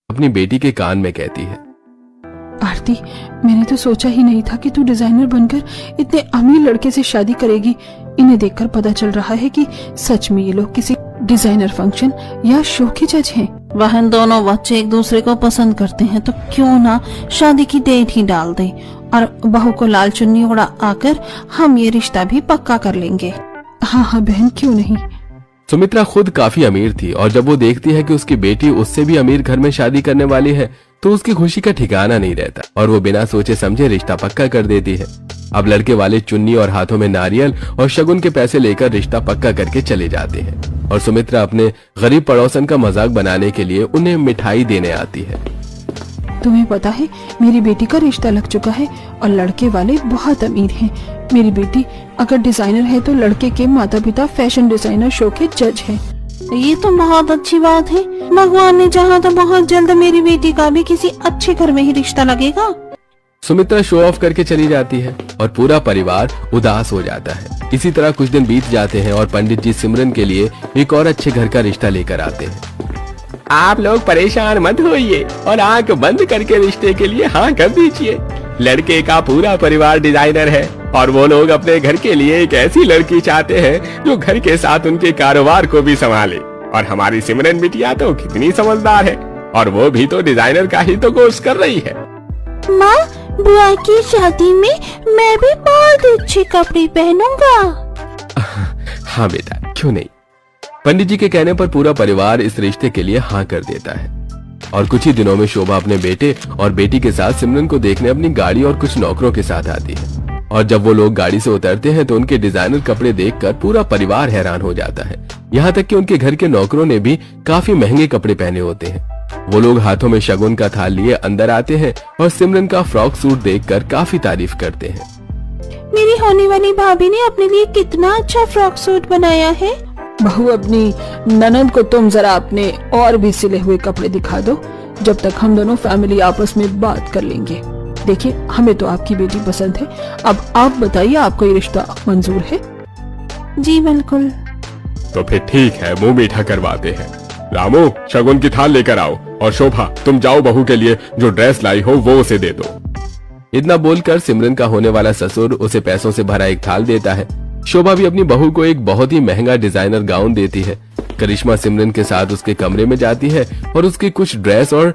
अपनी बेटी के कान में कहती है, आरती, मैंने तो सोचा ही नहीं था कि तू डिजाइनर बनकर इतने अमीर लड़के से शादी करेगी। इन्हें देखकर पता चल रहा है कि सच में ये लोग किसी डिजाइनर फंक्शन या शो के जज हैं। बहन, दोनों बच्चे एक दूसरे को पसंद करते हैं तो क्यों ना शादी की डेट ही डाल दें और बहू को लाल चुन्नी उड़ा आकर हम ये रिश्ता भी पक्का कर लेंगे। हाँ हाँ बहन, क्यों नहीं। सुमित्रा खुद काफी अमीर थी और जब वो देखती है कि उसकी बेटी उससे भी अमीर घर में शादी करने वाली है तो उसकी खुशी का ठिकाना नहीं रहता और वो बिना सोचे समझे रिश्ता पक्का कर देती है। अब लड़के वाले चुन्नी और हाथों में नारियल और शगुन के पैसे लेकर रिश्ता पक्का करके चले जाते हैं और सुमित्रा अपने गरीब पड़ोसन का मजाक बनाने के लिए उन्हें मिठाई देने आती है। तुम्हें पता है, मेरी बेटी का रिश्ता लग चुका है और लड़के वाले बहुत अमीर हैं। मेरी बेटी अगर डिजाइनर है तो लड़के के माता पिता फैशन डिजाइनर शो के जज हैं। ये तो बहुत अच्छी बात है। भगवान ने चाहा तो बहुत जल्द मेरी बेटी का भी किसी अच्छे घर में ही रिश्ता लगेगा। सुमित्रा शो ऑफ करके चली जाती है और पूरा परिवार उदास हो जाता है। इसी तरह कुछ दिन बीत जाते हैं और पंडित जी सिमरन के लिए एक और अच्छे घर का रिश्ता लेकर आते हैं। आप लोग परेशान मत होइए और आंख बंद करके रिश्ते के लिए हाँ कर दीजिए। लड़के का पूरा परिवार डिजाइनर है और वो लोग अपने घर के लिए एक ऐसी लड़की चाहते हैं जो घर के साथ उनके कारोबार को भी संभाले। और हमारी सिमरन बिटिया तो कितनी समझदार है और वो भी तो डिजाइनर का ही तो कोर्स कर रही है। माँ, बुआ की शादी में मैं भी बहुत अच्छे कपड़े पहनूंगा। हाँ बेटा, क्यों नहीं। पंडित जी के कहने पर पूरा परिवार इस रिश्ते के लिए हाँ कर देता है और कुछ ही दिनों में शोभा अपने बेटे और बेटी के साथ सिमरन को देखने अपनी गाड़ी और कुछ नौकरों के साथ आती है। और जब वो लोग गाड़ी से उतरते हैं तो उनके डिजाइनर कपड़े देखकर पूरा परिवार हैरान हो जाता है। यहाँ तक कि उनके घर के नौकरों ने भी काफी महंगे कपड़े पहने होते हैं। वो लोग हाथों में शगुन का थाल लिए अंदर आते हैं और सिमरन का फ्रॉक सूट देखकर काफी तारीफ करते हैं। मेरी होने वाली भाभी ने अपने लिए कितना अच्छा फ्रॉक सूट बनाया है। बहू, अपनी ननद को तुम जरा अपने और भी सिले हुए कपड़े दिखा दो, जब तक हम दोनों फैमिली आपस में बात कर लेंगे। देखिए, हमें तो आपकी बेटी पसंद है। अब आप बताइए, आपको ये रिश्ता मंजूर है? जी बिल्कुल। तो फिर ठीक है, मुंह मीठा करवाते हैं। रामू, शगुन की थाल लेकर आओ और शोभा, तुम जाओ बहू के लिए जो ड्रेस लाई हो वो उसे दे दो। इतना बोलकर सिमरन का होने वाला ससुर उसे पैसों से भरा एक थाल देता है। शोभा भी अपनी बहू को एक बहुत ही महंगा डिजाइनर गाउन देती है। करिश्मा सिमरन के साथ उसके कमरे में जाती है और उसकी कुछ ड्रेस और